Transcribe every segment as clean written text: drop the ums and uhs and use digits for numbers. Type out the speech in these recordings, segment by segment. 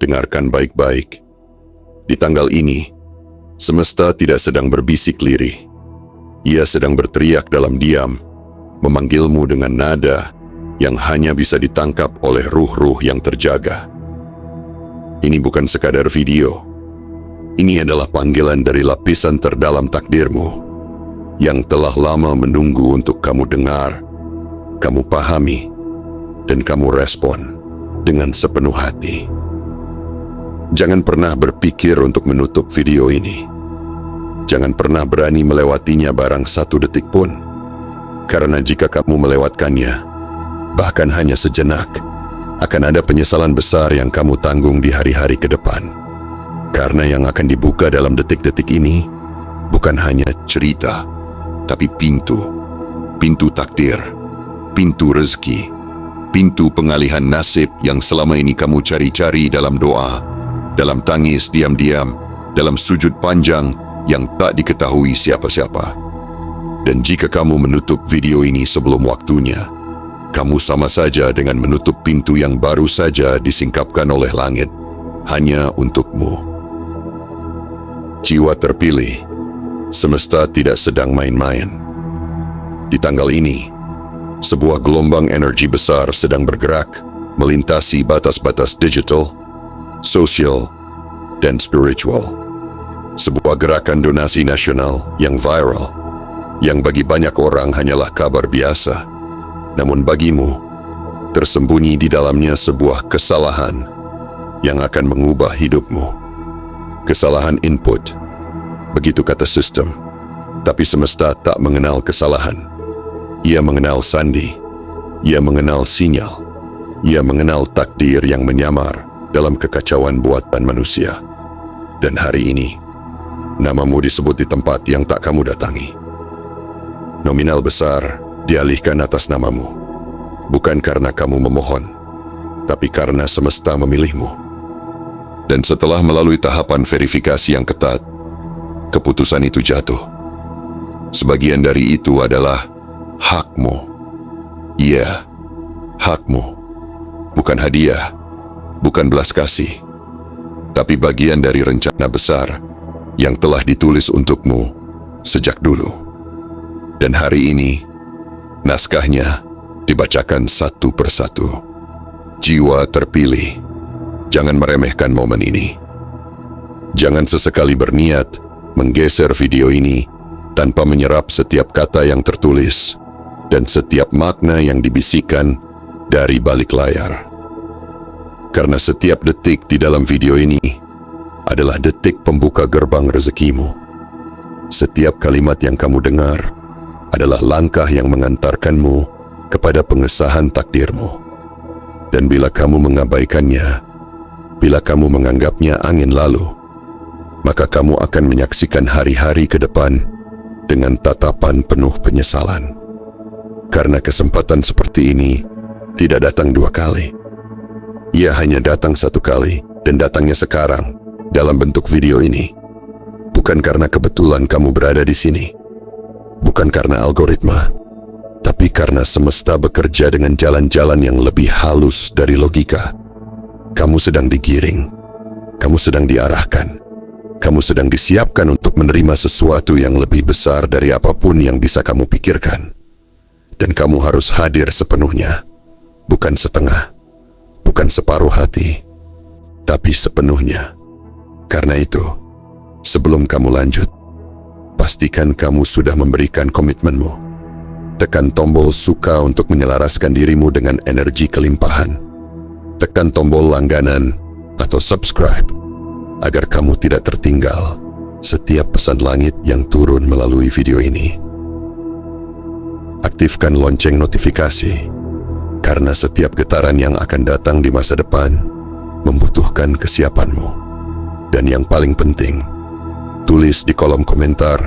dengarkan baik-baik. Di tanggal ini, semesta tidak sedang berbisik lirih. Ia sedang berteriak dalam diam, memanggilmu dengan nada yang hanya bisa ditangkap oleh ruh-ruh yang terjaga. Ini bukan sekadar video. Ini adalah panggilan dari lapisan terdalam takdirmu yang telah lama menunggu untuk kamu dengar, kamu pahami, dan kamu respon dengan sepenuh hati. Jangan pernah berpikir untuk menutup video ini. Jangan pernah berani melewatinya barang satu detik pun. Karena jika kamu melewatkannya, bahkan hanya sejenak, akan ada penyesalan besar yang kamu tanggung di hari-hari ke depan. Karena yang akan dibuka dalam detik-detik ini bukan hanya cerita, tapi pintu takdir, pintu rezeki, pintu pengalihan nasib yang selama ini kamu cari-cari dalam doa, dalam tangis diam-diam, dalam sujud panjang yang tak diketahui siapa-siapa. Dan jika kamu menutup video ini sebelum waktunya, kamu sama saja dengan menutup pintu yang baru saja disingkapkan oleh langit hanya untukmu. Jiwa terpilih, semesta tidak sedang main-main. Di tanggal ini, sebuah gelombang energi besar sedang bergerak melintasi batas-batas digital, sosial, dan spiritual. Sebuah gerakan donasi nasional yang viral, yang bagi banyak orang hanyalah kabar biasa, namun bagimu, tersembunyi di dalamnya sebuah kesalahan yang akan mengubah hidupmu. Kesalahan input, begitu kata sistem, tapi semesta tak mengenal kesalahan. Ia mengenal sandi, ia mengenal sinyal, ia mengenal takdir yang menyamar dalam kekacauan buatan manusia. Dan hari ini, namamu disebut di tempat yang tak kamu datangi. Nominal besar dialihkan atas namamu, bukan karena kamu memohon, tapi karena semesta memilihmu. Dan setelah melalui tahapan verifikasi yang ketat, keputusan itu jatuh. Sebagian dari itu adalah hakmu. Iya, hakmu. Bukan hadiah, bukan belas kasih, tapi bagian dari rencana besar yang telah ditulis untukmu sejak dulu. Dan hari ini, naskahnya dibacakan satu persatu. Jiwa terpilih, jangan meremehkan momen ini. Jangan sesekali berniat menggeser video ini tanpa menyerap setiap kata yang tertulis dan setiap makna yang dibisikkan dari balik layar. Karena setiap detik di dalam video ini adalah detik pembuka gerbang rezekimu. Setiap kalimat yang kamu dengar adalah langkah yang mengantarkanmu kepada pengesahan takdirmu. Dan bila kamu mengabaikannya, bila kamu menganggapnya angin lalu, maka kamu akan menyaksikan hari-hari ke depan dengan tatapan penuh penyesalan. Karena kesempatan seperti ini tidak datang dua kali. Ia hanya datang satu kali, dan datangnya sekarang dalam bentuk video ini. Bukan karena kebetulan kamu berada di sini, bukan karena algoritma, tapi karena semesta bekerja dengan jalan-jalan yang lebih halus dari logika. Kamu sedang digiring, kamu sedang diarahkan, kamu sedang disiapkan untuk menerima sesuatu yang lebih besar dari apapun yang bisa kamu pikirkan. Dan kamu harus hadir sepenuhnya, bukan setengah, bukan separuh hati, tapi sepenuhnya. Karena itu, sebelum kamu lanjut, pastikan kamu sudah memberikan komitmenmu. Tekan tombol suka untuk menyelaraskan dirimu dengan energi kelimpahan. Tekan tombol langganan atau subscribe agar kamu tidak tertinggal setiap pesan langit yang turun melalui video ini. Aktifkan lonceng notifikasi, karena setiap getaran yang akan datang di masa depan membutuhkan kesiapanmu. Dan yang paling penting, tulis di kolom komentar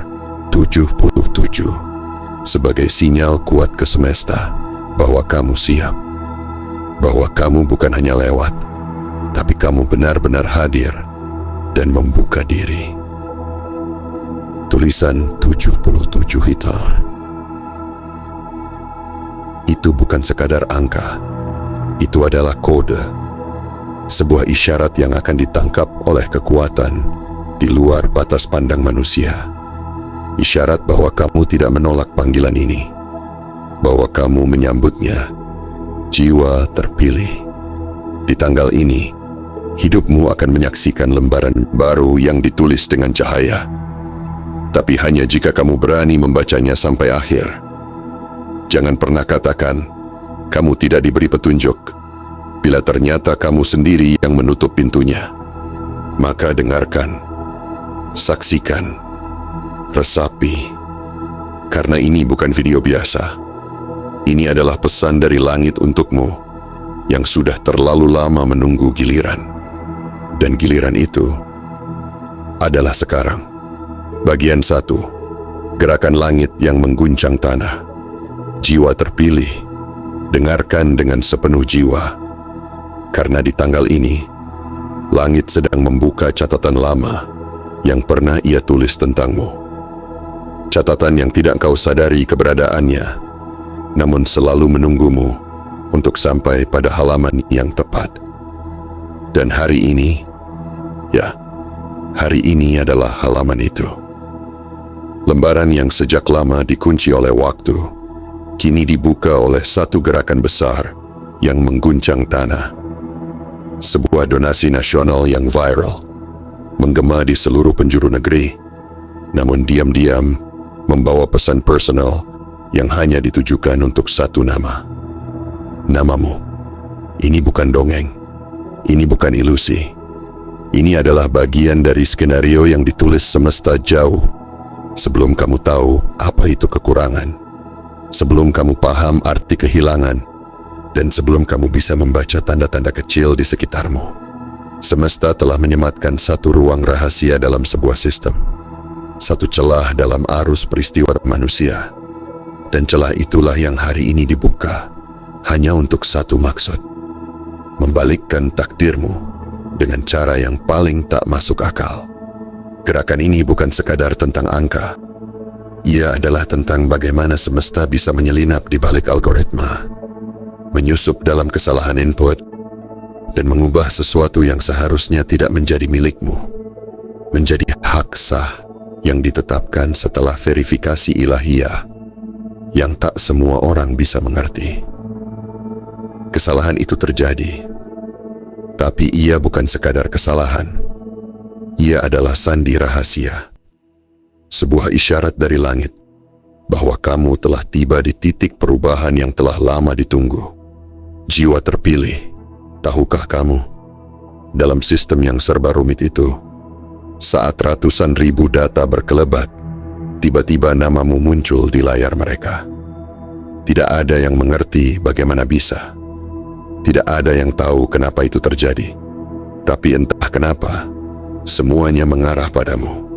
77 sebagai sinyal kuat ke semesta bahwa kamu siap. Bahwa kamu bukan hanya lewat, tapi kamu benar-benar hadir dan membuka diri. Tulisan 77 hitam. Itu bukan sekadar angka, itu adalah kode. sebuah isyarat yang akan ditangkap oleh kekuatan di luar batas pandang manusia. Isyarat bahwa kamu tidak menolak panggilan ini, bahwa kamu menyambutnya. Jiwa terpilih. Di tanggal ini, hidupmu akan menyaksikan lembaran baru yang ditulis dengan cahaya. Tapi hanya jika kamu berani membacanya sampai akhir. Jangan pernah katakan, kamu tidak diberi petunjuk, bila ternyata kamu sendiri yang menutup pintunya. Maka dengarkan, saksikan, resapi. Karena ini bukan video biasa. Ini adalah pesan dari langit untukmu, yang sudah terlalu lama menunggu giliran. Dan giliran itu adalah sekarang. Bagian 1. Gerakan langit yang mengguncang tanah. Jiwa terpilih, dengarkan dengan sepenuh jiwa. Karena di tanggal ini, langit sedang membuka catatan lama yang pernah ia tulis tentangmu. Catatan yang tidak kau sadari keberadaannya, namun selalu menunggumu untuk sampai pada halaman yang tepat. Dan hari ini, hari ini adalah halaman itu. Lembaran yang sejak lama dikunci oleh waktu, kini dibuka oleh satu gerakan besar yang mengguncang tanah. Sebuah donasi nasional yang viral, menggema di seluruh penjuru negeri, namun diam-diam membawa pesan personal yang hanya ditujukan untuk satu nama. Namamu. Ini bukan dongeng. Ini bukan ilusi. Ini adalah bagian dari skenario yang ditulis semesta jauh sebelum kamu tahu apa itu kekurangan, sebelum kamu paham arti kehilangan, dan sebelum kamu bisa membaca tanda-tanda kecil di sekitarmu. Semesta telah menyematkan satu ruang rahasia dalam sebuah sistem, satu celah dalam arus peristiwa manusia, dan celah itulah yang hari ini dibuka hanya untuk satu maksud: membalikkan takdirmu dengan cara yang paling tak masuk akal. Gerakan ini bukan sekadar tentang angka. Ia adalah tentang bagaimana semesta bisa menyelinap di balik algoritma, menyusup dalam kesalahan input, dan mengubah sesuatu yang seharusnya tidak menjadi milikmu, menjadi hak sah yang ditetapkan setelah verifikasi ilahiyah yang tak semua orang bisa mengerti. Kesalahan itu terjadi, tapi ia bukan sekadar kesalahan. Ia adalah sandi rahasia, sebuah isyarat dari langit bahwa kamu telah tiba di titik perubahan yang telah lama ditunggu. Jiwa terpilih, tahukah kamu, dalam sistem yang serba rumit itu, saat ratusan ribu data berkelebat, tiba-tiba namamu muncul di layar mereka. Tidak ada yang mengerti bagaimana bisa. Tidak ada yang tahu kenapa itu terjadi. Tapi entah kenapa, semuanya mengarah padamu.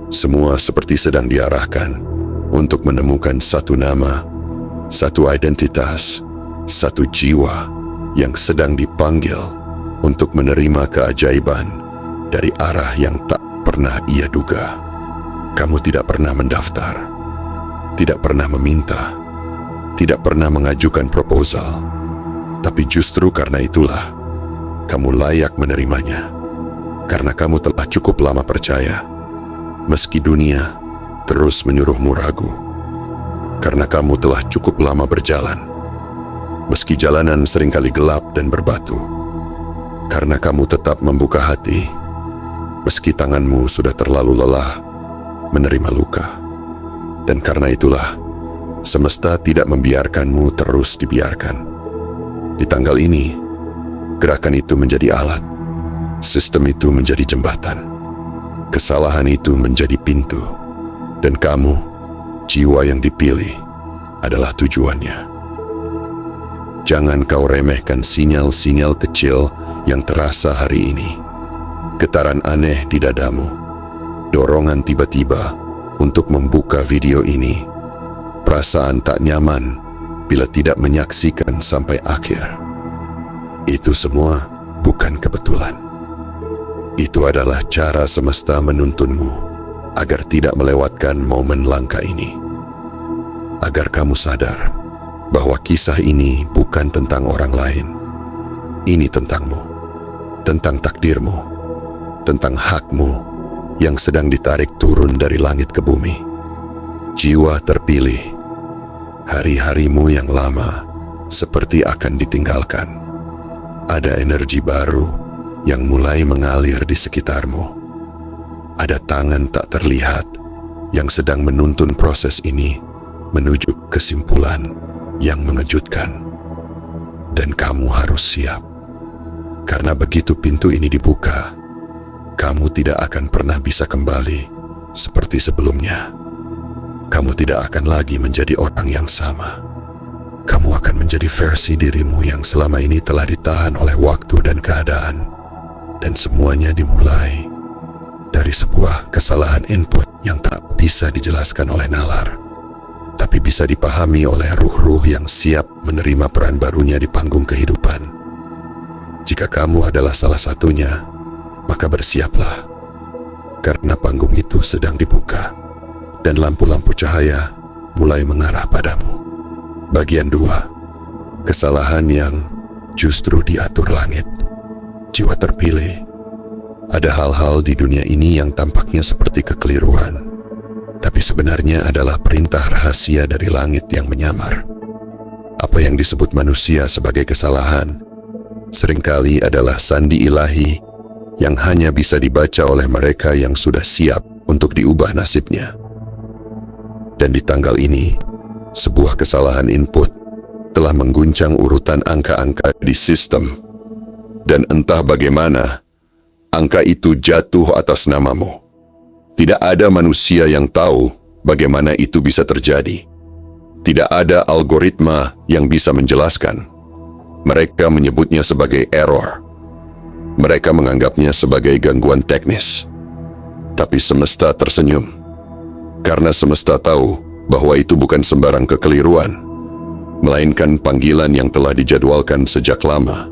Semua seperti sedang diarahkan untuk menemukan satu nama, satu identitas, satu jiwa yang sedang dipanggil untuk menerima keajaiban dari arah yang tak pernah ia duga. Kamu tidak pernah mendaftar, tidak pernah meminta, tidak pernah mengajukan proposal, tapi justru karena itulah kamu layak menerimanya. Karena kamu telah cukup lama percaya, meski dunia terus menyuruhmu ragu. Karena kamu telah cukup lama berjalan, meski jalanan seringkali gelap dan berbatu. Karena kamu tetap membuka hati, meski tanganmu sudah terlalu lelah menerima luka. Dan karena itulah, semesta tidak membiarkanmu terus dibiarkan. Di tanggal ini, gerakan itu menjadi alat. Sistem itu menjadi jembatan. Kesalahan itu menjadi pintu. Dan kamu, jiwa yang dipilih, adalah tujuannya. Jangan kau remehkan sinyal-sinyal kecil yang terasa hari ini. Getaran aneh di dadamu. Dorongan tiba-tiba untuk membuka video ini. Perasaan tak nyaman bila tidak menyaksikan sampai akhir. Itu semua bukan kebetulan. Itu adalah cara semesta menuntunmu agar tidak melewatkan momen langka ini. Agar kamu sadar bahwa kisah ini bukan tentang orang lain. Ini tentangmu. tentang takdirmu, tentang hakmu yang sedang ditarik turun dari langit ke bumi. Jiwa terpilih, hari-harimu yang lama seperti akan ditinggalkan. Ada energi baru yang mulai mengalir di sekitarmu. Ada tangan tak terlihat yang sedang menuntun proses ini menuju kesimpulan yang mengejutkan. Dan kamu harus siap. Karena begitu pintu ini dibuka, kamu tidak akan pernah bisa kembali seperti sebelumnya. Kamu tidak akan lagi menjadi orang yang sama. Kamu akan menjadi versi dirimu yang selama ini telah ditahan oleh waktu dan keadaan. Dan semuanya dimulai dari sebuah kesalahan input yang tak bisa dijelaskan oleh nalar, tapi bisa dipahami oleh ruh-ruh yang siap menerima peran barunya di panggung kehidupan. Jika kamu adalah salah satunya, maka bersiaplah, karena panggung itu sedang dibuka dan lampu-lampu cahaya mulai mengarah padamu. Bagian 2. Kesalahan yang justru diatur langit. Jiwa terpilih. Ada hal-hal di dunia ini yang tampaknya seperti kekeliruan, tapi sebenarnya adalah perintah rahasia dari langit yang menyamar. Apa yang disebut manusia sebagai kesalahan seringkali adalah sandi ilahi yang hanya bisa dibaca oleh mereka yang sudah siap untuk diubah nasibnya. Dan di tanggal ini, sebuah kesalahan input telah mengguncang urutan angka-angka di sistem. Dan entah bagaimana, angka itu jatuh atas namamu. Tidak ada manusia yang tahu bagaimana itu bisa terjadi. Tidak ada algoritma yang bisa menjelaskan. Mereka menyebutnya sebagai error. Mereka menganggapnya sebagai gangguan teknis. Tapi semesta tersenyum. Karena semesta tahu bahwa itu bukan sembarang kekeliruan, melainkan panggilan yang telah dijadwalkan sejak lama.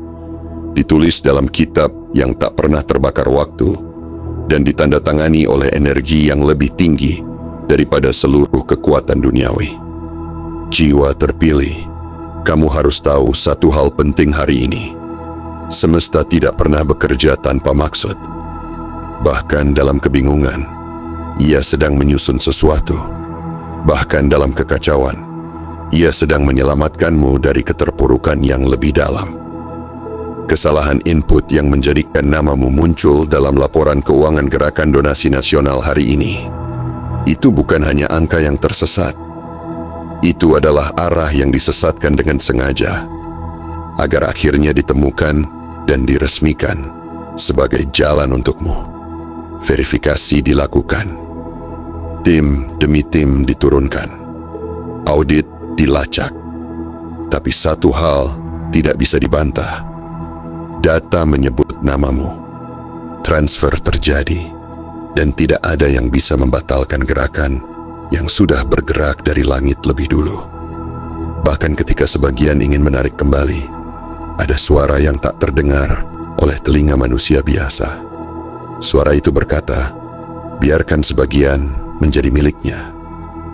Ditulis dalam kitab yang tak pernah terbakar waktu dan ditandatangani oleh energi yang lebih tinggi daripada seluruh kekuatan duniawi. Jiwa terpilih, kamu harus tahu satu hal penting hari ini. Semesta tidak pernah bekerja tanpa maksud. Bahkan dalam kebingungan, ia sedang menyusun sesuatu. Bahkan dalam kekacauan, ia sedang menyelamatkanmu dari keterpurukan yang lebih dalam. Kesalahan input yang menjadikan namamu muncul dalam laporan keuangan Gerakan Donasi Nasional hari ini, itu bukan hanya angka yang tersesat. Itu adalah arah yang disesatkan dengan sengaja, agar akhirnya ditemukan dan diresmikan sebagai jalan untukmu. Verifikasi dilakukan. Tim demi tim diturunkan. Audit dilacak. Tapi satu hal tidak bisa dibantah. Data menyebut namamu. Transfer terjadi, dan tidak ada yang bisa membatalkan gerakan yang sudah bergerak dari langit lebih dulu. Bahkan ketika sebagian ingin menarik kembali, ada suara yang tak terdengar oleh telinga manusia biasa. Suara itu berkata, biarkan sebagian menjadi miliknya.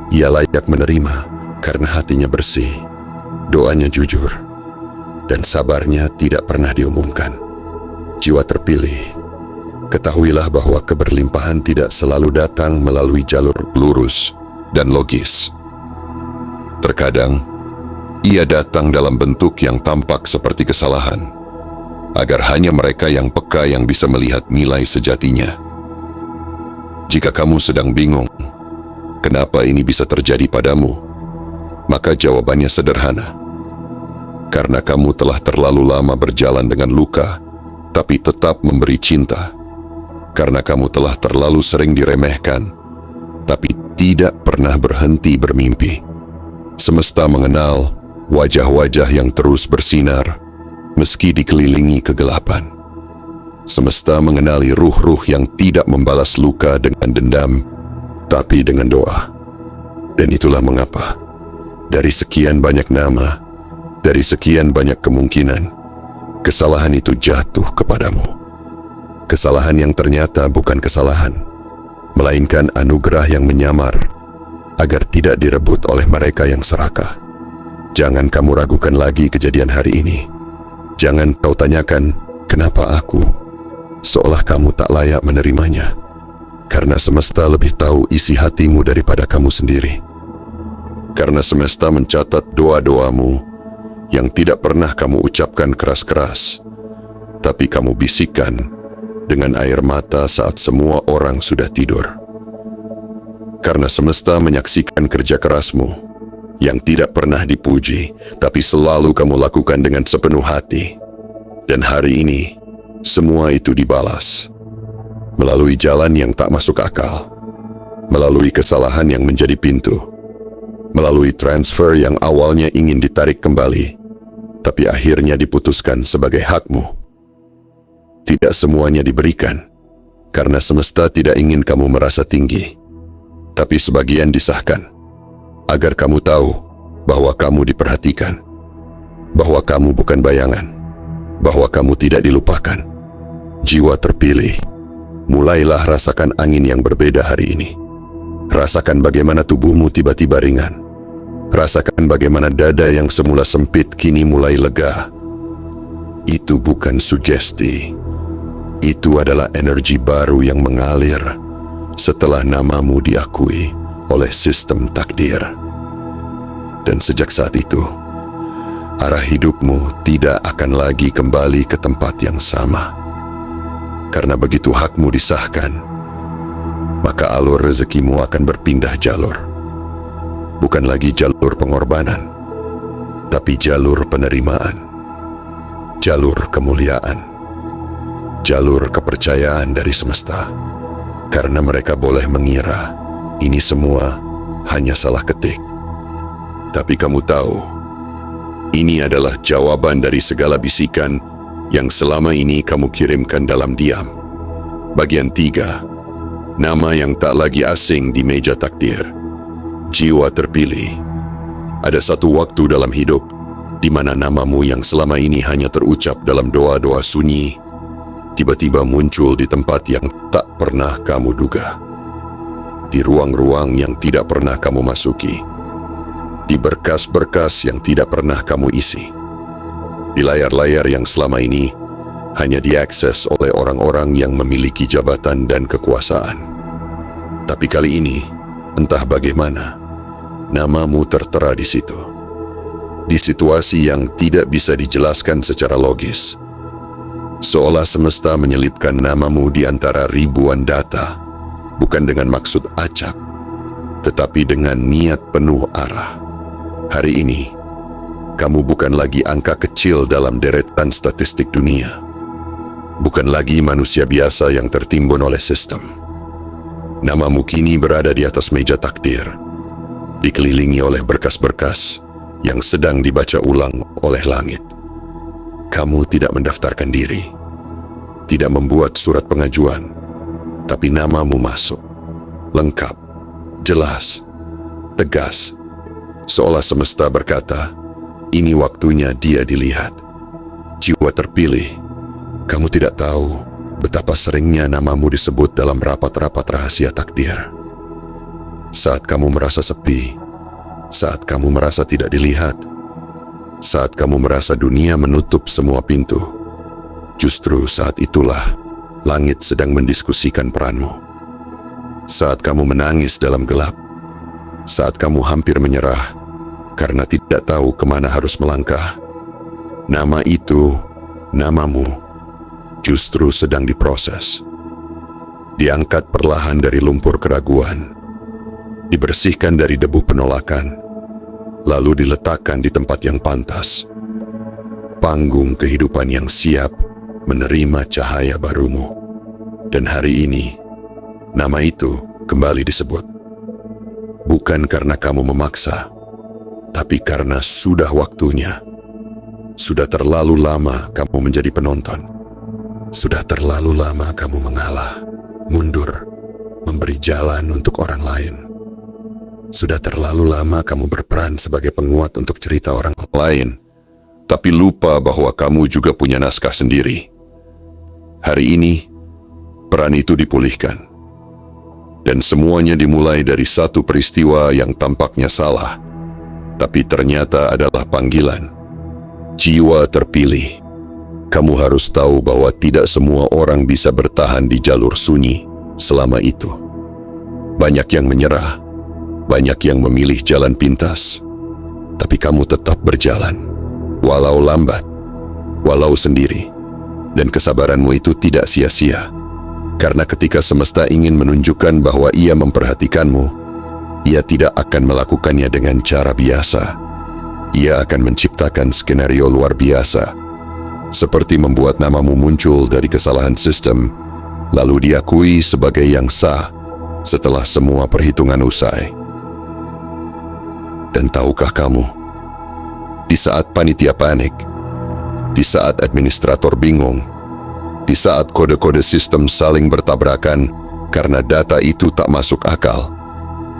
Ia layak menerima karena hatinya bersih, doanya jujur, dan sabarnya tidak pernah diumumkan. Jiwa terpilih, ketahuilah bahwa keberlimpahan tidak selalu datang melalui jalur lurus dan logis. Terkadang, ia datang dalam bentuk yang tampak seperti kesalahan, agar hanya mereka yang peka yang bisa melihat nilai sejatinya. Jika kamu sedang bingung, kenapa ini bisa terjadi padamu? Maka jawabannya sederhana. Karena kamu telah terlalu lama berjalan dengan luka, tapi tetap memberi cinta. Karena kamu telah terlalu sering diremehkan, tapi tidak pernah berhenti bermimpi. Semesta mengenal wajah-wajah yang terus bersinar, meski dikelilingi kegelapan. Semesta mengenali ruh-ruh yang tidak membalas luka dengan dendam, tapi dengan doa. Dan itulah mengapa, dari sekian banyak nama, dari sekian banyak kemungkinan, kesalahan itu jatuh kepadamu. Kesalahan yang ternyata bukan kesalahan, melainkan anugerah yang menyamar, agar tidak direbut oleh mereka yang serakah. Jangan kamu ragukan lagi kejadian hari ini. Jangan kau tanyakan, kenapa aku? seolah kamu tak layak menerimanya, karena semesta lebih tahu isi hatimu daripada kamu sendiri. Karena semesta mencatat doa-doamu yang tidak pernah kamu ucapkan keras-keras, tapi kamu bisikkan dengan air mata saat semua orang sudah tidur. Karena semesta menyaksikan kerja kerasmu yang tidak pernah dipuji, tapi selalu kamu lakukan dengan sepenuh hati. Dan hari ini, semua itu dibalas melalui jalan yang tak masuk akal, melalui kesalahan yang menjadi pintu, melalui transfer yang awalnya ingin ditarik kembali, tapi akhirnya diputuskan sebagai hakmu. Tidak semuanya diberikan, karena semesta tidak ingin kamu merasa tinggi, tapi sebagian disahkan, agar kamu tahu bahwa kamu diperhatikan, bahwa kamu bukan bayangan, bahwa kamu tidak dilupakan. Jiwa terpilih, mulailah rasakan angin yang berbeda hari ini. Rasakan bagaimana tubuhmu tiba-tiba ringan. Rasakan bagaimana dada yang semula sempit kini mulai lega. Itu bukan sugesti. Itu adalah energi baru yang mengalir setelah namamu diakui oleh sistem takdir. Dan sejak saat itu, arah hidupmu tidak akan lagi kembali ke tempat yang sama. Karena begitu hakmu disahkan, maka alur rezekimu akan berpindah jalur. Bukan lagi jalur pengorbanan, tapi jalur penerimaan, jalur kemuliaan, jalur kepercayaan dari semesta. Karena mereka boleh mengira ini semua hanya salah ketik. Tapi kamu tahu, ini adalah jawaban dari segala bisikan yang selama ini kamu kirimkan dalam diam. Bagian 3, nama yang tak lagi asing di meja takdir. Jiwa terpilih. Ada satu waktu dalam hidup di mana namamu yang selama ini hanya terucap dalam doa-doa sunyi, tiba-tiba muncul di tempat yang tak pernah kamu duga. Di ruang-ruang yang tidak pernah kamu masuki. Di berkas-berkas yang tidak pernah kamu isi. Di layar-layar yang selama ini hanya diakses oleh orang-orang yang memiliki jabatan dan kekuasaan. Tapi kali ini, entah bagaimana, namamu tertera di situ. Di situasi yang tidak bisa dijelaskan secara logis. Seolah semesta menyelipkan namamu di antara ribuan data, bukan dengan maksud acak, tetapi dengan niat penuh arah. Hari ini, kamu bukan lagi angka kecil dalam deretan statistik dunia. Bukan lagi manusia biasa yang tertimbun oleh sistem. Namamu kini berada di atas meja takdir, dikelilingi oleh berkas-berkas yang sedang dibaca ulang oleh langit. Kamu tidak mendaftarkan diri, tidak membuat surat pengajuan, tapi namamu masuk, lengkap, jelas, tegas, seolah semesta berkata, ini waktunya dia dilihat. Jiwa terpilih, kamu tidak tahu betapa seringnya namamu disebut dalam rapat-rapat rahasia takdir. Saat kamu merasa sepi, saat kamu merasa tidak dilihat, saat kamu merasa dunia menutup semua pintu, justru saat itulah langit sedang mendiskusikan peranmu. Saat kamu menangis dalam gelap, saat kamu hampir menyerah karena tidak tahu kemana harus melangkah, nama itu, namamu, justru sedang diproses. Diangkat perlahan dari lumpur keraguan, dibersihkan dari debu penolakan, lalu diletakkan di tempat yang pantas. Panggung kehidupan yang siap menerima cahaya barumu. Dan hari ini, nama itu kembali disebut. Bukan karena kamu memaksa, tapi karena sudah waktunya. Sudah terlalu lama kamu menjadi penonton. Sudah terlalu lama kamu mengalah, mundur, memberi jalan untuk orang lain. Sudah terlalu lama kamu berperan sebagai penguat untuk cerita orang lain, tapi lupa bahwa kamu juga punya naskah sendiri. Hari ini, peran itu dipulihkan. Dan semuanya dimulai dari satu peristiwa yang tampaknya salah, tapi ternyata adalah panggilan. Jiwa terpilih, kamu harus tahu bahwa tidak semua orang bisa bertahan di jalur sunyi selama itu. Banyak yang menyerah, banyak yang memilih jalan pintas, tapi kamu tetap berjalan, walau lambat, walau sendiri, dan kesabaranmu itu tidak sia-sia. Karena ketika semesta ingin menunjukkan bahwa ia memperhatikanmu, ia tidak akan melakukannya dengan cara biasa. Ia akan menciptakan skenario luar biasa, seperti membuat namamu muncul dari kesalahan sistem, lalu diakui sebagai yang sah setelah semua perhitungan usai. Dan tahukah kamu, di saat panitia panik, di saat administrator bingung, di saat kode-kode sistem saling bertabrakan karena data itu tak masuk akal,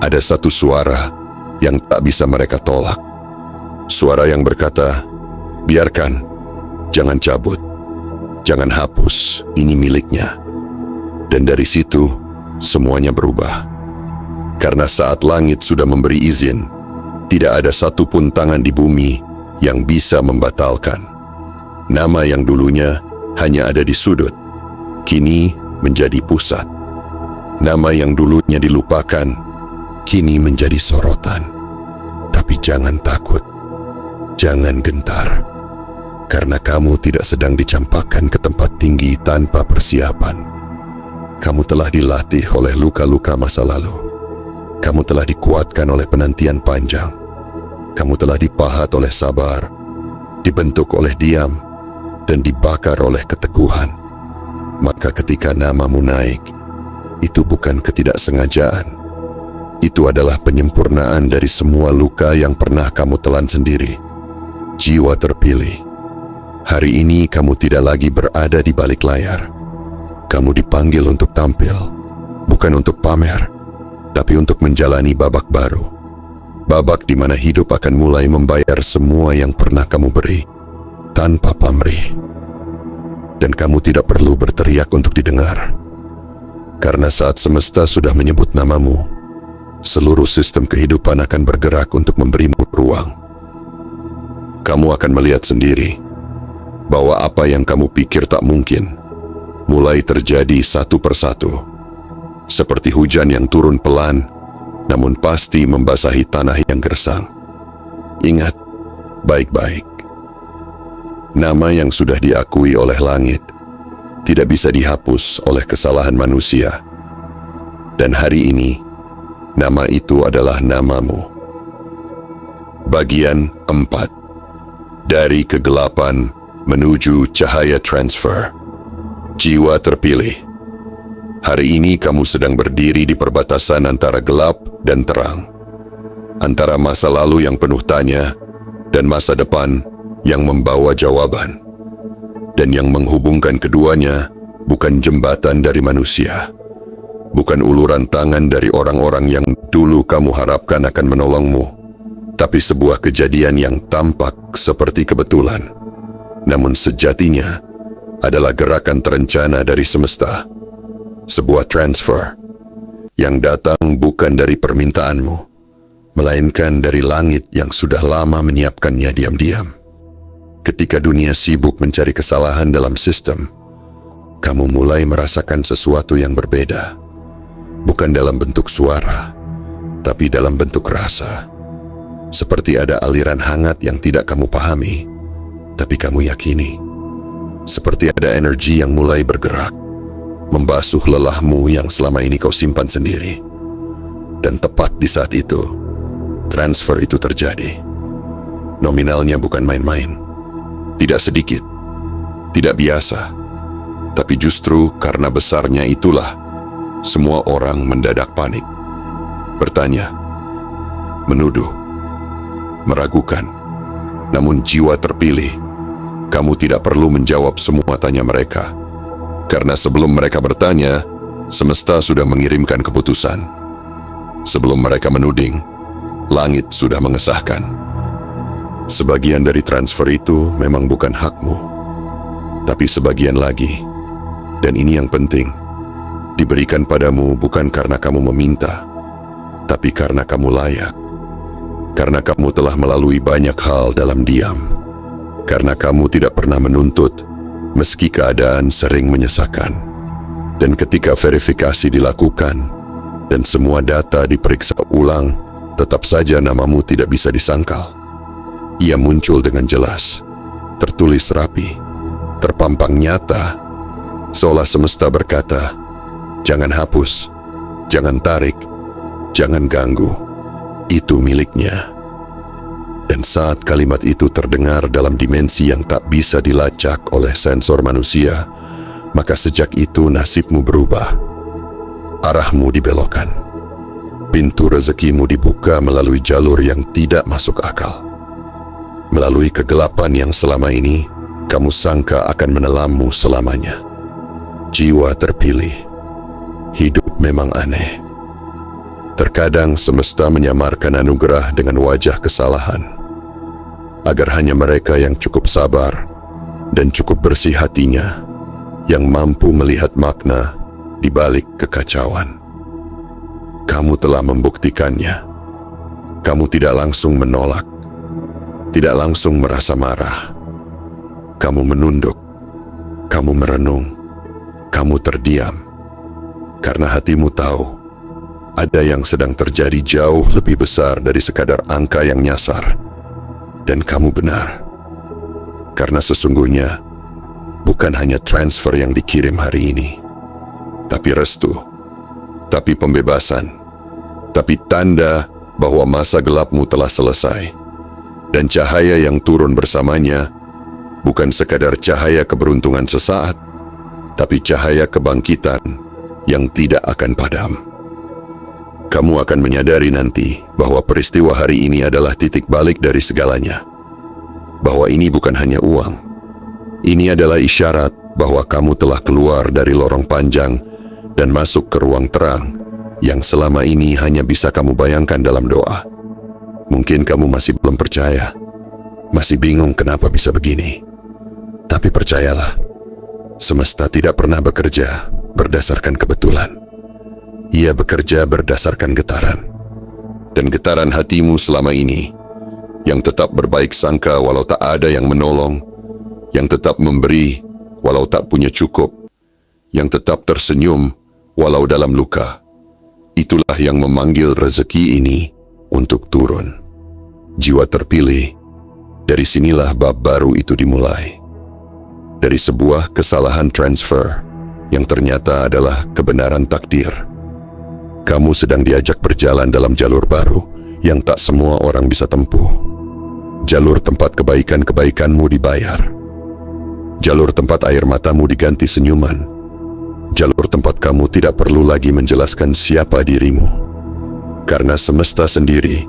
ada satu suara yang tak bisa mereka tolak. Suara yang berkata, biarkan, jangan cabut, jangan hapus, ini miliknya. Dan dari situ, semuanya berubah. Karena saat langit sudah memberi izin, tidak ada satupun tangan di bumi yang bisa membatalkan. Nama yang dulunya hanya ada di sudut, kini menjadi pusat. Nama yang dulunya dilupakan, kini menjadi sorotan. Tapi jangan takut, jangan gentar, karena kamu tidak sedang dicampakkan ke tempat tinggi tanpa persiapan. Kamu telah dilatih oleh luka-luka masa lalu. Kamu telah dikuatkan oleh penantian panjang. Kamu telah dipahat oleh sabar, dibentuk oleh diam, dan dibakar oleh keteguhan. Maka ketika namamu naik, itu bukan ketidaksengajaan. Itu adalah penyempurnaan dari semua luka yang pernah kamu telan sendiri. Jiwa terpilih. Hari ini kamu tidak lagi berada di balik layar. Kamu dipanggil untuk tampil, bukan untuk pamer, tapi untuk menjalani babak baru. Babak di mana hidup akan mulai membayar semua yang pernah kamu beri, tanpa pamrih. Dan kamu tidak perlu berteriak untuk didengar. Karena saat semesta sudah menyebut namamu, seluruh sistem kehidupan akan bergerak untuk memberimu ruang. Kamu akan melihat sendiri bahwa apa yang kamu pikir tak mungkin mulai terjadi satu persatu. Seperti hujan yang turun pelan, namun pasti membasahi tanah yang gersang. Ingat baik-baik, nama yang sudah diakui oleh langit tidak bisa dihapus oleh kesalahan manusia. Dan hari ini, nama itu adalah namamu. Bagian 4. Dari kegelapan menuju cahaya transfer. Jiwa terpilih. Hari ini kamu sedang berdiri di perbatasan antara gelap dan terang. Antara masa lalu yang penuh tanya dan masa depan yang membawa jawaban. Dan yang menghubungkan keduanya bukan jembatan dari manusia. Bukan uluran tangan dari orang-orang yang dulu kamu harapkan akan menolongmu. Tapi sebuah kejadian yang tampak seperti kebetulan, namun sejatinya adalah gerakan terencana dari semesta. Sebuah transfer yang datang bukan dari permintaanmu, melainkan dari langit yang sudah lama menyiapkannya diam-diam. Ketika dunia sibuk mencari kesalahan dalam sistem, kamu mulai merasakan sesuatu yang berbeda. Bukan dalam bentuk suara, tapi dalam bentuk rasa. Seperti ada aliran hangat yang tidak kamu pahami, tapi kamu yakini. Seperti ada energi yang mulai bergerak, membasuh lelahmu yang selama ini kau simpan sendiri. Dan tepat di saat itu, transfer itu terjadi. Nominalnya bukan main-main. Tidak sedikit, tidak biasa. Tapi justru karena besarnya itulah, semua orang mendadak panik. Bertanya, menuduh, meragukan. Namun jiwa terpilih, kamu tidak perlu menjawab semua tanya mereka. Karena sebelum mereka bertanya, semesta sudah mengirimkan keputusan. Sebelum mereka menuding, langit sudah mengesahkan. Sebagian dari transfer itu memang bukan hakmu, tapi sebagian lagi, dan ini yang penting, diberikan padamu bukan karena kamu meminta, tapi karena kamu layak. Karena kamu telah melalui banyak hal dalam diam. Karena kamu tidak pernah menuntut, Meski keadaan sering menyesakan, dan ketika verifikasi dilakukan dan semua data diperiksa ulang, tetap saja namamu tidak bisa disangkal. Ia muncul dengan jelas, tertulis rapi, terpampang nyata, seolah semesta berkata, "Jangan hapus, jangan tarik, jangan ganggu, itu miliknya." Dan saat kalimat itu terdengar dalam dimensi yang tak bisa dilacak oleh sensor manusia, maka sejak itu nasibmu berubah. Arahmu dibelokkan. Pintu rezekimu dibuka melalui jalur yang tidak masuk akal. Melalui kegelapan yang selama ini kamu sangka akan menelammu selamanya. Jiwa terpilih. Hidup memang aneh. Terkadang semesta menyamarkan anugerah dengan wajah kesalahan, agar hanya mereka yang cukup sabar dan cukup bersih hatinya yang mampu melihat makna di balik kekacauan. Kamu telah membuktikannya. Kamu tidak langsung menolak, tidak langsung merasa marah. Kamu menunduk, kamu merenung, kamu terdiam, karena hatimu tahu ada yang sedang terjadi jauh lebih besar dari sekadar angka yang nyasar. Dan kamu benar, karena sesungguhnya bukan hanya transfer yang dikirim hari ini, tapi restu, tapi pembebasan, tapi tanda bahwa masa gelapmu telah selesai. Dan cahaya yang turun bersamanya bukan sekadar cahaya keberuntungan sesaat, tapi cahaya kebangkitan yang tidak akan padam. Kamu akan menyadari nanti bahwa peristiwa hari ini adalah titik balik dari segalanya. Bahwa ini bukan hanya uang. Ini adalah isyarat bahwa kamu telah keluar dari lorong panjang dan masuk ke ruang terang yang selama ini hanya bisa kamu bayangkan dalam doa. Mungkin kamu masih belum percaya, masih bingung kenapa bisa begini. Tapi percayalah, semesta tidak pernah bekerja berdasarkan kebetulan. Ia bekerja berdasarkan getaran. Dan getaran hatimu selama ini, yang tetap berbaik sangka walau tak ada yang menolong, yang tetap memberi walau tak punya cukup, yang tetap tersenyum walau dalam luka, itulah yang memanggil rezeki ini untuk turun. Jiwa terpilih, dari sinilah bab baru itu dimulai. Dari sebuah kesalahan transfer yang ternyata adalah kebenaran takdir. Kamu sedang diajak berjalan dalam jalur baru yang tak semua orang bisa tempuh. Jalur tempat kebaikan-kebaikanmu dibayar. Jalur tempat air matamu diganti senyuman. Jalur tempat kamu tidak perlu lagi menjelaskan siapa dirimu. Karena semesta sendiri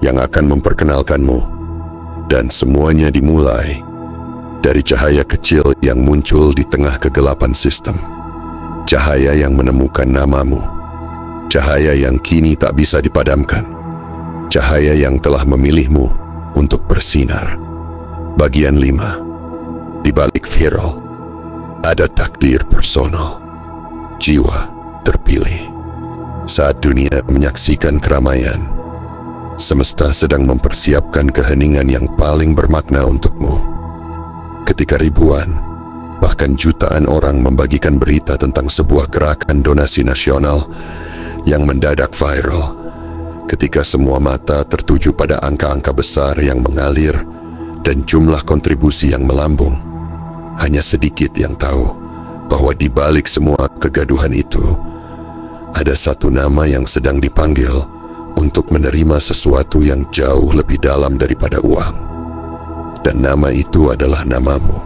yang akan memperkenalkanmu. Dan semuanya dimulai dari cahaya kecil yang muncul di tengah kegelapan sistem. Cahaya yang menemukan namamu. Cahaya yang kini tak bisa dipadamkan. Cahaya yang telah memilihmu untuk bersinar. Bagian 5. Di balik viral, ada takdir personal. Jiwa terpilih. Saat dunia menyaksikan keramaian, semesta sedang mempersiapkan keheningan yang paling bermakna untukmu. Ketika ribuan, bahkan jutaan orang membagikan berita tentang sebuah gerakan donasi nasional yang mendadak viral, ketika semua mata tertuju pada angka-angka besar yang mengalir dan jumlah kontribusi yang melambung, hanya sedikit yang tahu bahwa di balik semua kegaduhan itu, ada satu nama yang sedang dipanggil untuk menerima sesuatu yang jauh lebih dalam daripada uang. Dan nama itu adalah namamu.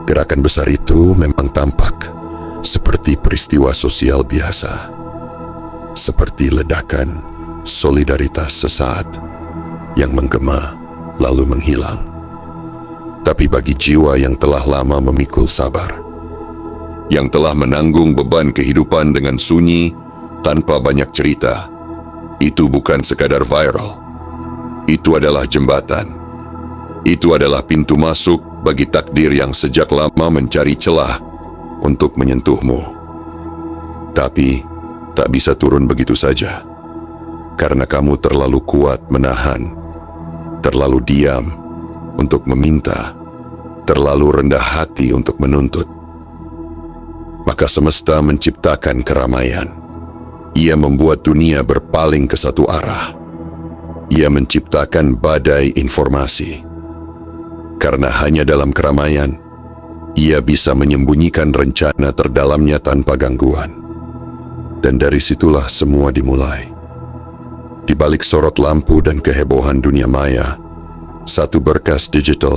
Gerakan besar itu memang tampak seperti peristiwa sosial biasa. Seperti ledakan solidaritas sesaat yang menggema lalu menghilang. Tapi bagi jiwa yang telah lama memikul sabar, yang telah menanggung beban kehidupan dengan sunyi tanpa banyak cerita, itu bukan sekadar viral. Itu adalah jembatan. Itu adalah pintu masuk bagi takdir yang sejak lama mencari celah untuk menyentuhmu. Tapi tak bisa turun begitu saja, karena kamu terlalu kuat menahan, terlalu diam untuk meminta, terlalu rendah hati untuk menuntut. Maka semesta menciptakan keramaian. Ia membuat dunia berpaling ke satu arah. Ia menciptakan badai informasi. Karena hanya dalam keramaian, ia bisa menyembunyikan rencana terdalamnya tanpa gangguan. Dan dari situlah semua dimulai. Di balik sorot lampu dan kehebohan dunia maya, satu berkas digital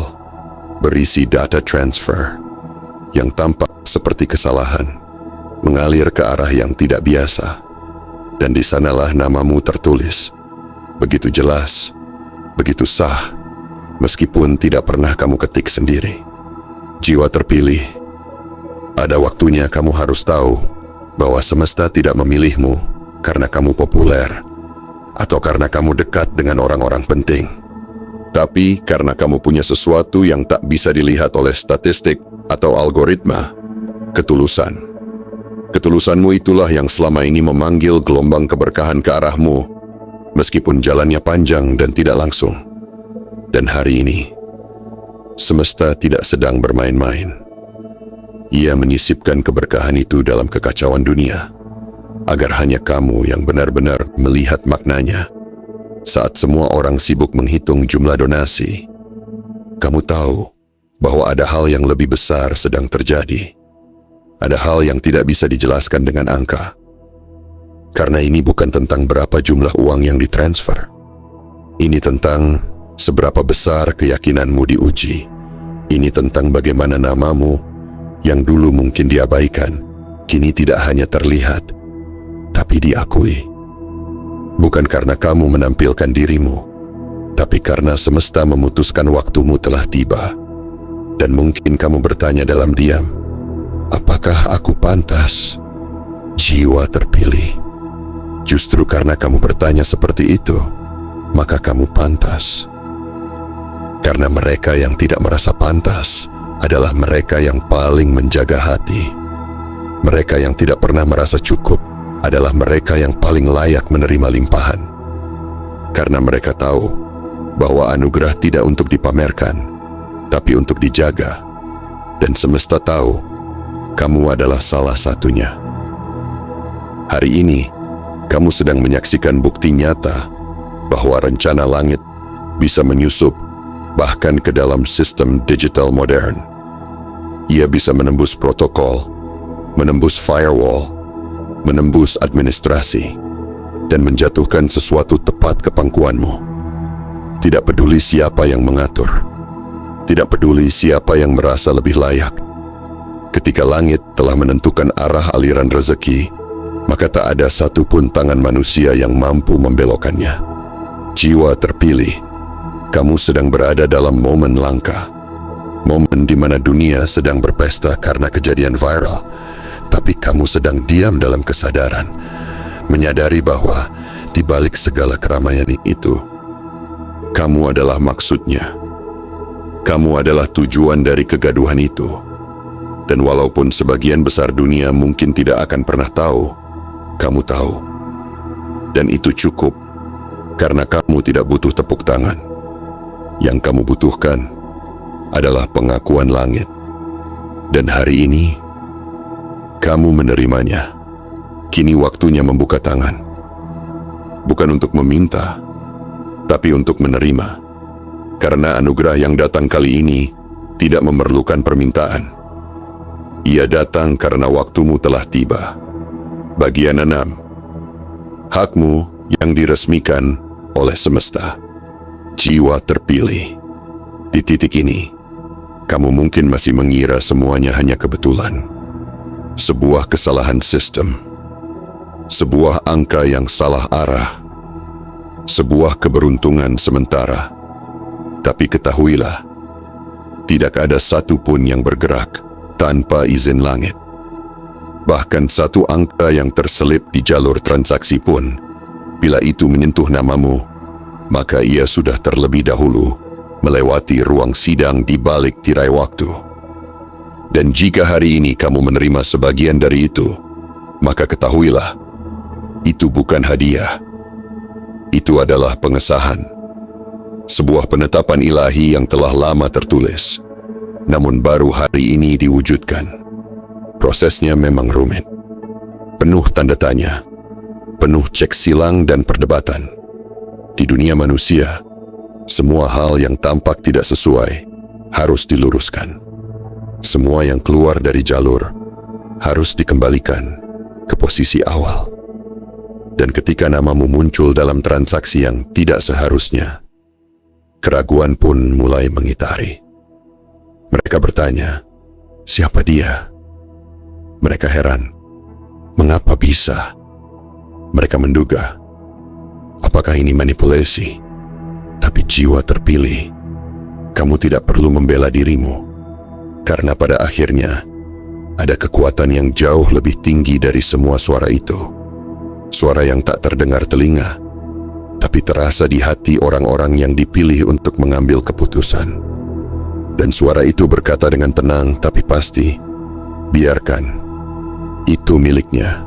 berisi data transfer yang tampak seperti kesalahan mengalir ke arah yang tidak biasa. Dan di sanalah namamu tertulis, begitu jelas, begitu sah, meskipun tidak pernah kamu ketik sendiri. Jiwa terpilih, ada waktunya kamu harus tahu bahwa semesta tidak memilihmu karena kamu populer atau karena kamu dekat dengan orang-orang penting, tapi karena kamu punya sesuatu yang tak bisa dilihat oleh statistik atau algoritma, ketulusan. Ketulusanmu itulah yang selama ini memanggil gelombang keberkahan ke arahmu, meskipun jalannya panjang dan tidak langsung. Dan hari ini, semesta tidak sedang bermain-main. Ia menyisipkan keberkahan itu dalam kekacauan dunia, agar hanya kamu yang benar-benar melihat maknanya. Saat semua orang sibuk menghitung jumlah donasi, kamu tahu bahwa ada hal yang lebih besar sedang terjadi. Ada hal yang tidak bisa dijelaskan dengan angka. Karena ini bukan tentang berapa jumlah uang yang ditransfer. Ini tentang seberapa besar keyakinanmu diuji. Ini tentang bagaimana namamu yang dulu mungkin diabaikan, kini tidak hanya terlihat, tapi diakui. Bukan karena kamu menampilkan dirimu, tapi karena semesta memutuskan waktumu telah tiba. Dan mungkin kamu bertanya dalam diam, apakah aku pantas? Jiwa terpilih. Justru karena kamu bertanya seperti itu, maka kamu pantas. Karena mereka yang tidak merasa pantas adalah mereka yang paling menjaga hati. Mereka yang tidak pernah merasa cukup adalah mereka yang paling layak menerima limpahan. Karena mereka tahu bahwa anugerah tidak untuk dipamerkan, tapi untuk dijaga. Dan semesta tahu kamu adalah salah satunya. Hari ini, kamu sedang menyaksikan bukti nyata bahwa rencana langit bisa menyusup bahkan ke dalam sistem digital modern. Ia bisa menembus protokol, menembus firewall, menembus administrasi, dan menjatuhkan sesuatu tepat ke pangkuanmu. Tidak peduli siapa yang mengatur, tidak peduli siapa yang merasa lebih layak. Ketika langit telah menentukan arah aliran rezeki, maka tak ada satupun tangan manusia yang mampu membelokkannya. Jiwa terpilih, kamu sedang berada dalam momen langka. Momen di mana dunia sedang berpesta karena kejadian viral, tapi kamu sedang diam dalam kesadaran, menyadari bahwa di balik segala keramaian itu, kamu adalah maksudnya. Kamu adalah tujuan dari kegaduhan itu. Dan walaupun sebagian besar dunia mungkin tidak akan pernah tahu, kamu tahu. Dan itu cukup, karena kamu tidak butuh tepuk tangan. Yang kamu butuhkan adalah pengakuan langit. Dan hari ini, kamu menerimanya. Kini waktunya membuka tangan. Bukan untuk meminta, tapi untuk menerima. Karena anugerah yang datang kali ini tidak memerlukan permintaan. Ia datang karena waktumu telah tiba. Bagian 6. Hakmu yang diresmikan oleh semesta. Jiwa terpilih. Di titik ini, kamu mungkin masih mengira semuanya hanya kebetulan. Sebuah kesalahan sistem. Sebuah angka yang salah arah. Sebuah keberuntungan sementara. Tapi ketahuilah, tidak ada satupun yang bergerak tanpa izin langit. Bahkan satu angka yang terselip di jalur transaksi pun, bila itu menyentuh namamu, maka ia sudah terlebih dahulu melewati ruang sidang di balik tirai waktu. Dan jika hari ini kamu menerima sebagian dari itu, maka ketahuilah, itu bukan hadiah. Itu adalah pengesahan. Sebuah penetapan ilahi yang telah lama tertulis. namun baru hari ini diwujudkan. Prosesnya memang rumit, penuh tanda tanya, penuh cek silang dan perdebatan. Di dunia manusia, semua hal yang tampak tidak sesuai harus diluruskan. Semua yang keluar dari jalur harus dikembalikan ke posisi awal. Dan ketika namamu muncul dalam transaksi yang tidak seharusnya, keraguan pun mulai mengitari. Mereka bertanya, siapa dia? Mereka heran, mengapa bisa? Mereka menduga, apakah ini manipulasi? Tapi jiwa terpilih, kamu tidak perlu membela dirimu, karena pada akhirnya ada kekuatan yang jauh lebih tinggi dari semua suara itu. Suara yang tak terdengar telinga, tapi terasa di hati orang-orang yang dipilih untuk mengambil keputusan. Dan suara itu berkata dengan tenang tapi pasti, biarkan. Itu miliknya,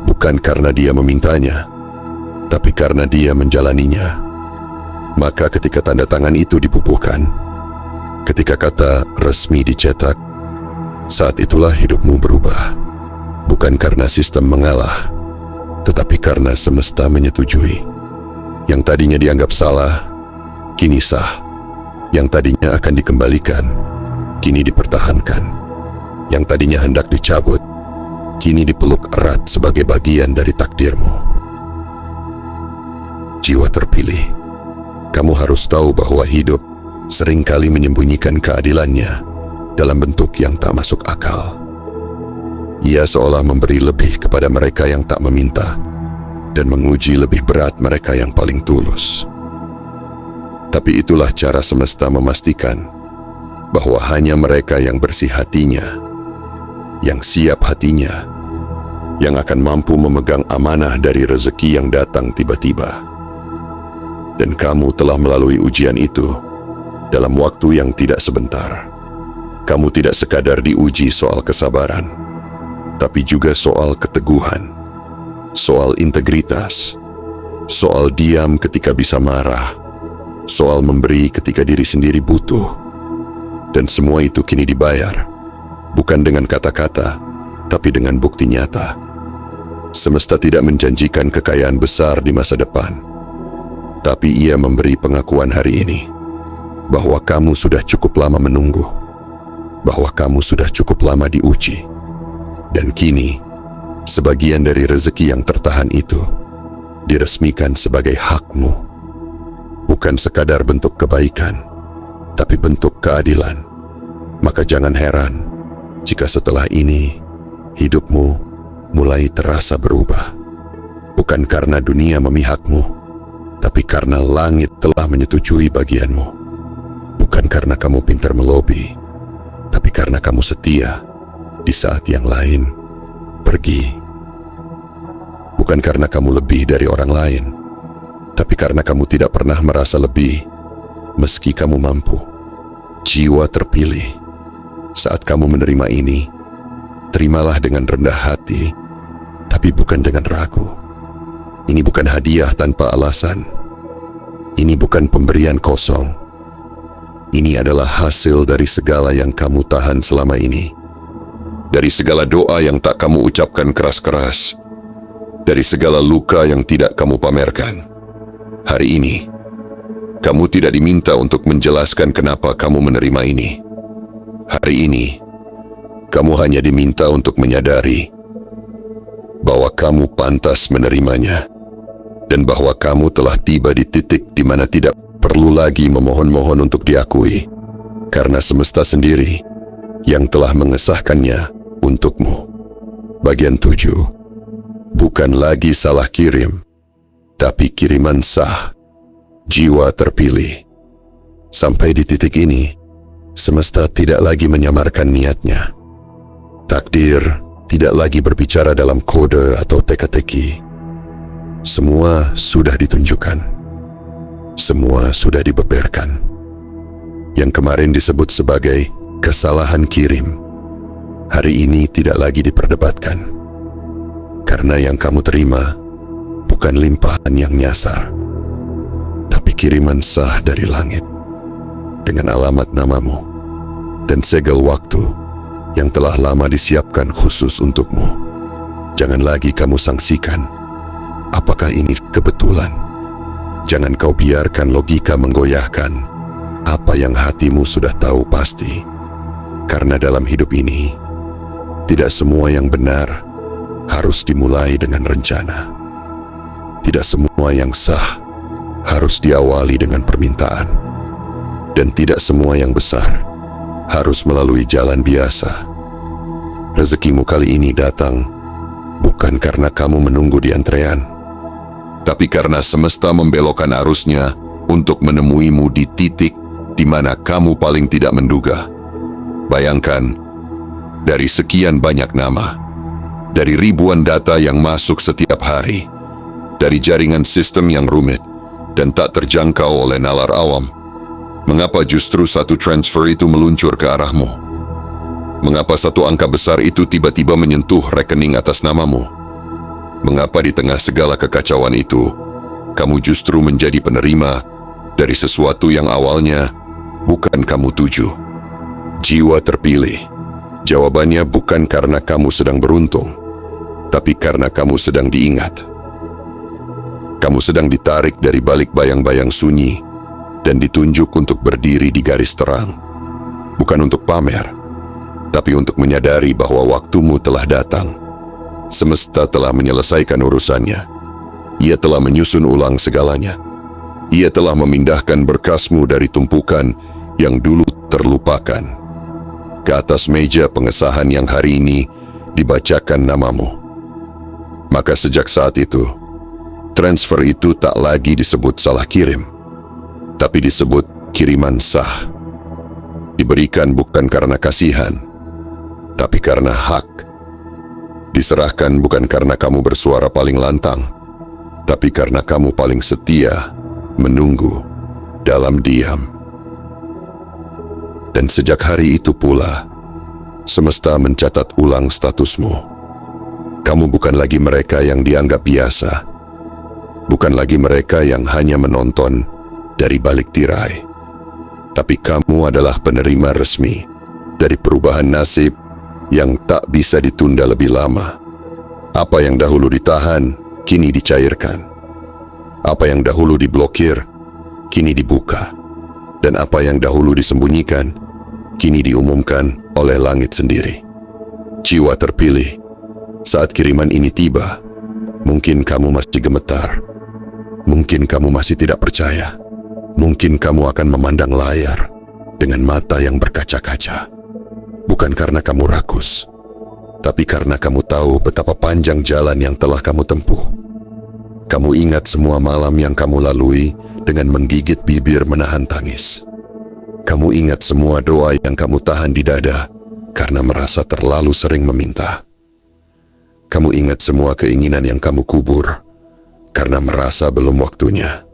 bukan karena dia memintanya, tapi karena dia menjalaninya. Maka ketika tanda tangan itu dipupuhkan, ketika kata resmi dicetak, saat itulah hidupmu berubah. Bukan karena sistem mengalah, tetapi karena semesta menyetujui. Yang tadinya dianggap salah, kini sah. Yang tadinya akan dikembalikan, kini dipertahankan. Yang tadinya hendak dicabut, kini dipeluk erat sebagai bagian dari takdirmu. Jiwa terpilih, kamu harus tahu bahwa hidup seringkali menyembunyikan keadilannya dalam bentuk yang tak masuk akal. Ia seolah memberi lebih kepada mereka yang tak meminta dan menguji lebih berat mereka yang paling tulus. Tapi itulah cara semesta memastikan bahwa hanya mereka yang bersih hatinya, yang siap hatinya, yang akan mampu memegang amanah dari rezeki yang datang tiba-tiba. Dan kamu telah melalui ujian itu dalam waktu yang tidak sebentar. Kamu tidak sekadar diuji soal kesabaran, tapi juga soal keteguhan, soal integritas, soal diam ketika bisa marah, soal memberi ketika diri sendiri butuh. Dan semua itu kini dibayar, bukan dengan kata-kata, tapi dengan bukti nyata. Semesta tidak menjanjikan kekayaan besar di masa depan, tapi ia memberi pengakuan hari ini, bahwa kamu sudah cukup lama menunggu, bahwa kamu sudah cukup lama diuji. Dan kini, sebagian dari rezeki yang tertahan itu diresmikan sebagai hakmu. Bukan sekadar bentuk kebaikan, tapi bentuk keadilan. Maka jangan heran jika setelah ini hidupmu mulai terasa berubah. Bukan karena dunia memihakmu, tapi karena langit telah menyetujui bagianmu. Bukan karena kamu pintar melobi, tapi karena kamu setia di saat yang lain pergi. Bukan karena kamu lebih dari orang lain, tapi karena kamu tidak pernah merasa lebih meski kamu mampu. Jiwa terpilih, saat kamu menerima ini, terimalah dengan rendah hati, tapi bukan dengan ragu. Ini bukan hadiah tanpa alasan. Ini bukan pemberian kosong. Ini adalah hasil dari segala yang kamu tahan selama ini. Dari segala doa yang tak kamu ucapkan keras-keras. Dari segala luka yang tidak kamu pamerkan. Hari ini, kamu tidak diminta untuk menjelaskan kenapa kamu menerima ini. Hari ini, kamu hanya diminta untuk menyadari bahwa kamu pantas menerimanya, dan bahwa kamu telah tiba di titik di mana tidak perlu lagi memohon-mohon untuk diakui, karena semesta sendiri yang telah mengesahkannya untukmu. Bagian 7, bukan lagi salah kirim, tapi kiriman sah. Jiwa terpilih. Sampai di titik ini, semesta tidak lagi menyamarkan niatnya. Takdir tidak lagi berbicara dalam kode atau teka-teki. Semua sudah ditunjukkan. Semua sudah dibeberkan. Yang kemarin disebut sebagai kesalahan kirim, hari ini tidak lagi diperdebatkan. Karena yang kamu terima bukan limpahan yang nyasar, tapi kiriman sah dari langit dengan alamat namamu, dan segel waktu yang telah lama disiapkan khusus untukmu. Jangan lagi kamu sangsikan, apakah ini kebetulan? Jangan kau biarkan logika menggoyahkan apa yang hatimu sudah tahu pasti. Karena dalam hidup ini, tidak semua yang benar harus dimulai dengan rencana. Tidak semua yang sah harus diawali dengan permintaan. Dan tidak semua yang besar harus melalui jalan biasa. Rezekimu kali ini datang bukan karena kamu menunggu di antrean, tapi karena semesta membelokkan arusnya untuk menemuimu di titik di mana kamu paling tidak menduga. Bayangkan, dari sekian banyak nama, dari ribuan data yang masuk setiap hari, dari jaringan sistem yang rumit dan tak terjangkau oleh nalar awam, mengapa justru satu transfer itu meluncur ke arahmu? Mengapa satu angka besar itu tiba-tiba menyentuh rekening atas namamu? Mengapa di tengah segala kekacauan itu, kamu justru menjadi penerima dari sesuatu yang awalnya bukan kamu tuju? Jiwa terpilih. Jawabannya bukan karena kamu sedang beruntung, tapi karena kamu sedang diingat. Kamu sedang ditarik dari balik bayang-bayang sunyi dan ditunjuk untuk berdiri di garis terang. Bukan untuk pamer, tapi untuk menyadari bahwa waktumu telah datang. Semesta telah menyelesaikan urusannya. Ia telah menyusun ulang segalanya. Ia telah memindahkan berkasmu dari tumpukan yang dulu terlupakan ke atas meja pengesahan yang hari ini dibacakan namamu. Maka sejak saat itu, transfer itu tak lagi disebut salah kirim, tapi disebut kiriman sah. Diberikan bukan karena kasihan, tapi karena hak. Diserahkan bukan karena kamu bersuara paling lantang, tapi karena kamu paling setia menunggu dalam diam. Dan sejak hari itu pula, semesta mencatat ulang statusmu. Kamu bukan lagi mereka yang dianggap biasa, bukan lagi mereka yang hanya menonton dari balik tirai, tapi kamu adalah penerima resmi dari perubahan nasib yang tak bisa ditunda lebih lama. Apa yang dahulu ditahan, kini dicairkan. Apa yang dahulu diblokir, kini dibuka. Dan apa yang dahulu disembunyikan, kini diumumkan oleh langit sendiri. Jiwa terpilih, saat kiriman ini tiba, mungkin kamu masih gemetar. Mungkin kamu masih tidak percaya. Mungkin kamu akan memandang layar dengan mata yang berkaca-kaca. Bukan karena kamu rakus, tapi karena kamu tahu betapa panjang jalan yang telah kamu tempuh. Kamu ingat semua malam yang kamu lalui dengan menggigit bibir menahan tangis. Kamu ingat semua doa yang kamu tahan di dada karena merasa terlalu sering meminta. Kamu ingat semua keinginan yang kamu kubur karena merasa belum waktunya.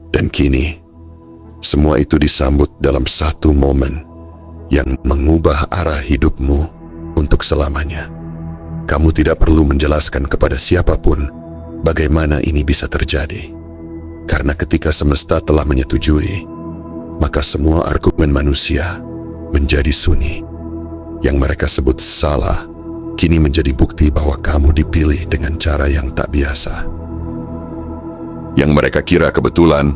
Dan kini, semua itu disambut dalam satu momen yang mengubah arah hidupmu untuk selamanya. Kamu tidak perlu menjelaskan kepada siapapun bagaimana ini bisa terjadi. Karena ketika semesta telah menyetujui, maka semua argumen manusia menjadi sunyi. Yang mereka sebut salah, kini menjadi bukti bahwa kamu dipilih dengan cara yang tak biasa. Yang mereka kira kebetulan,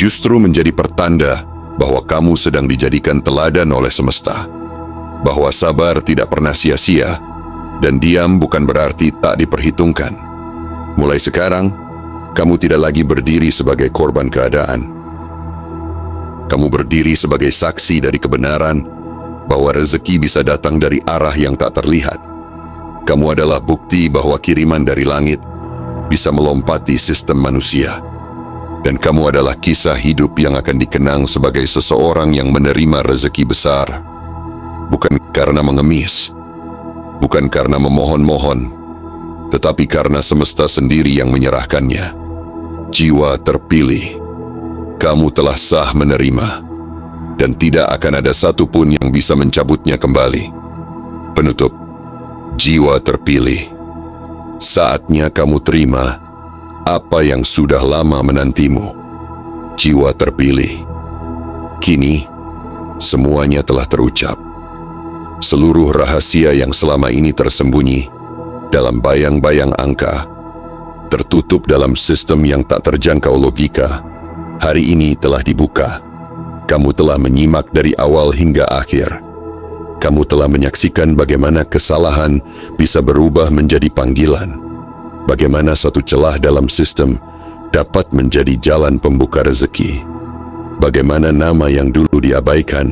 justru menjadi pertanda bahwa kamu sedang dijadikan teladan oleh semesta. Bahwa sabar tidak pernah sia-sia, dan diam bukan berarti tak diperhitungkan. Mulai sekarang, kamu tidak lagi berdiri sebagai korban keadaan. Kamu berdiri sebagai saksi dari kebenaran bahwa rezeki bisa datang dari arah yang tak terlihat. Kamu adalah bukti bahwa kiriman dari langit bisa melompati sistem manusia. Dan kamu adalah kisah hidup yang akan dikenang sebagai seseorang yang menerima rezeki besar. Bukan karena mengemis, bukan karena memohon-mohon, tetapi karena semesta sendiri yang menyerahkannya. Jiwa terpilih, kamu telah sah menerima, dan tidak akan ada satupun yang bisa mencabutnya kembali. Penutup, jiwa terpilih, saatnya kamu terima apa yang sudah lama menantimu. Jiwa terpilih, kini Semuanya telah terucap. Seluruh rahasia yang selama ini tersembunyi dalam bayang-bayang angka, tertutup dalam sistem yang tak terjangkau logika, hari ini telah dibuka. Kamu telah menyimak dari awal hingga akhir. Kamu telah menyaksikan bagaimana kesalahan bisa berubah menjadi panggilan. Bagaimana satu celah dalam sistem dapat menjadi jalan pembuka rezeki. Bagaimana nama yang dulu diabaikan,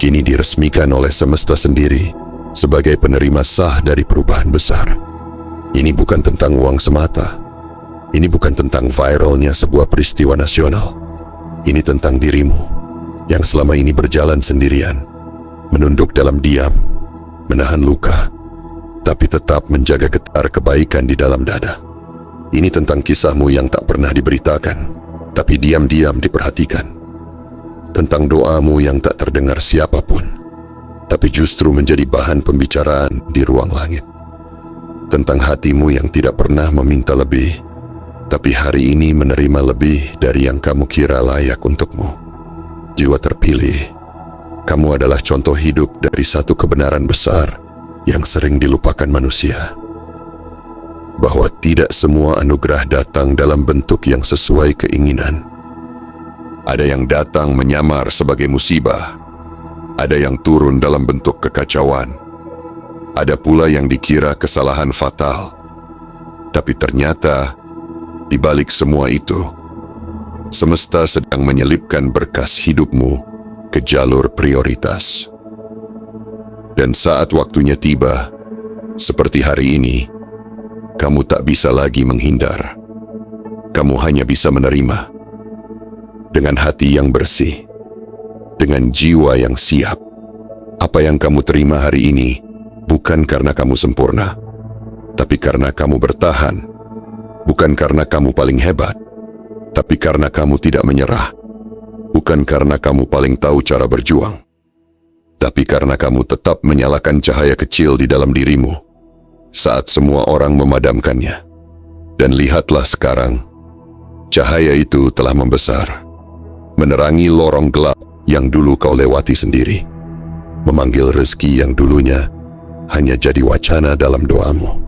kini diresmikan oleh semesta sendiri sebagai penerima sah dari perubahan besar. Ini bukan tentang uang semata. Ini bukan tentang viralnya sebuah peristiwa nasional. Ini tentang dirimu yang selama ini berjalan sendirian, menunduk dalam diam, menahan luka, tapi tetap menjaga getar kebaikan di dalam dada. Ini tentang kisahmu yang tak pernah diberitakan, tapi diam-diam diperhatikan. Tentang doamu yang tak terdengar siapapun, tapi justru menjadi bahan pembicaraan di ruang langit. Tentang hatimu yang tidak pernah meminta lebih, tapi hari ini menerima lebih dari yang kamu kira layak untukmu. Jiwa terpilih, kamu adalah contoh hidup dari satu kebenaran besar yang sering dilupakan manusia. Bahwa tidak semua anugerah datang dalam bentuk yang sesuai keinginan. Ada yang datang menyamar sebagai musibah. Ada yang turun dalam bentuk kekacauan. Ada pula yang dikira kesalahan fatal. Tapi ternyata, di balik semua itu, semesta sedang menyelipkan berkas hidupmu ke jalur prioritas. Dan saat waktunya tiba, seperti hari ini, kamu tak bisa lagi menghindar. Kamu hanya bisa menerima. Dengan hati yang bersih, dengan jiwa yang siap. Apa yang kamu terima hari ini bukan karena kamu sempurna, tapi karena kamu bertahan. Bukan karena kamu paling hebat, tapi karena kamu tidak menyerah. Bukan karena kamu paling tahu cara berjuang, tapi karena kamu tetap menyalakan cahaya kecil di dalam dirimu saat semua orang memadamkannya. Dan lihatlah sekarang, cahaya itu telah membesar, menerangi lorong gelap yang dulu kau lewati sendiri, memanggil rezeki yang dulunya hanya jadi wacana dalam doamu.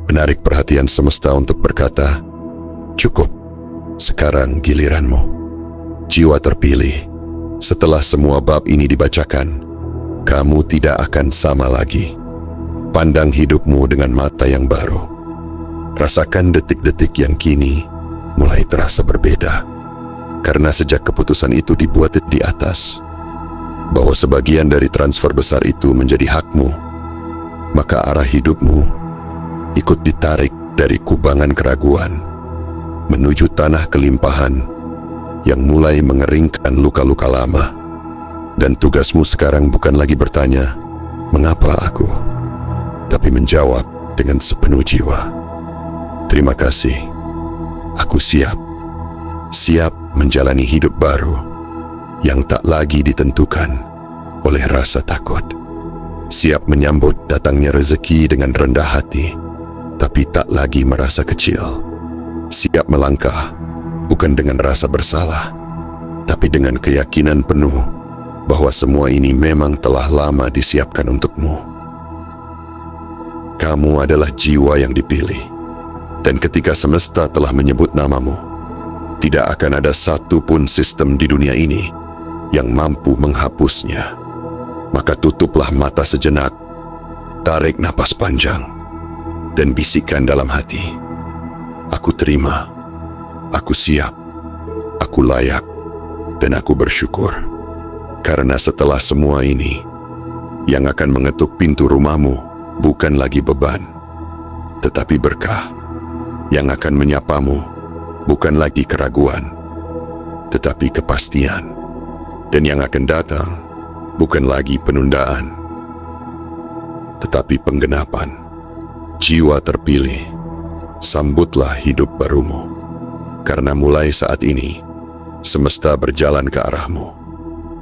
Menarik perhatian semesta untuk berkata, cukup, sekarang giliranmu. Jiwa terpilih, setelah semua bab ini dibacakan, kamu tidak akan sama lagi. Pandang hidupmu dengan mata yang baru. Rasakan detik-detik yang kini mulai terasa berbeda. Karena sejak keputusan itu dibuat di atas, bahwa sebagian dari transfer besar itu menjadi hakmu, maka arah hidupmu ikut ditarik dari kubangan keraguan menuju tanah kelimpahan yang mulai mengeringkan luka-luka lama. Dan tugasmu sekarang bukan lagi bertanya, mengapa aku? Tapi menjawab dengan sepenuh jiwa, terima kasih, aku siap. Siap menjalani hidup baru yang tak lagi ditentukan oleh rasa takut. Siap menyambut datangnya rezeki dengan rendah hati, tapi tak lagi merasa kecil. Siap melangkah bukan dengan rasa bersalah, tapi dengan keyakinan penuh bahwa semua ini memang telah lama disiapkan untukmu. Kamu adalah jiwa yang dipilih, dan ketika semesta telah menyebut namamu, tidak akan ada satu pun sistem di dunia ini yang mampu menghapusnya. Maka tutuplah mata sejenak, tarik napas panjang, dan bisikkan dalam hati, aku terima, aku siap, aku layak, dan aku bersyukur. Karena setelah semua ini, yang akan mengetuk pintu rumahmu bukan lagi beban, tetapi berkah. Yang akan menyapamu bukan lagi keraguan, tetapi kepastian. Dan yang akan datang bukan lagi penundaan, tetapi penggenapan. Jiwa terpilih, sambutlah hidup barumu. Karena mulai saat ini, semesta berjalan ke arahmu,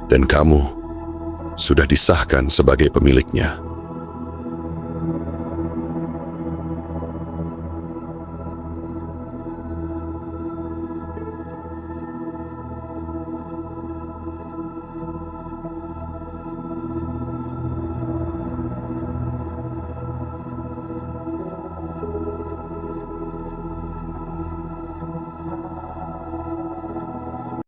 dan kamu sudah disahkan sebagai pemiliknya.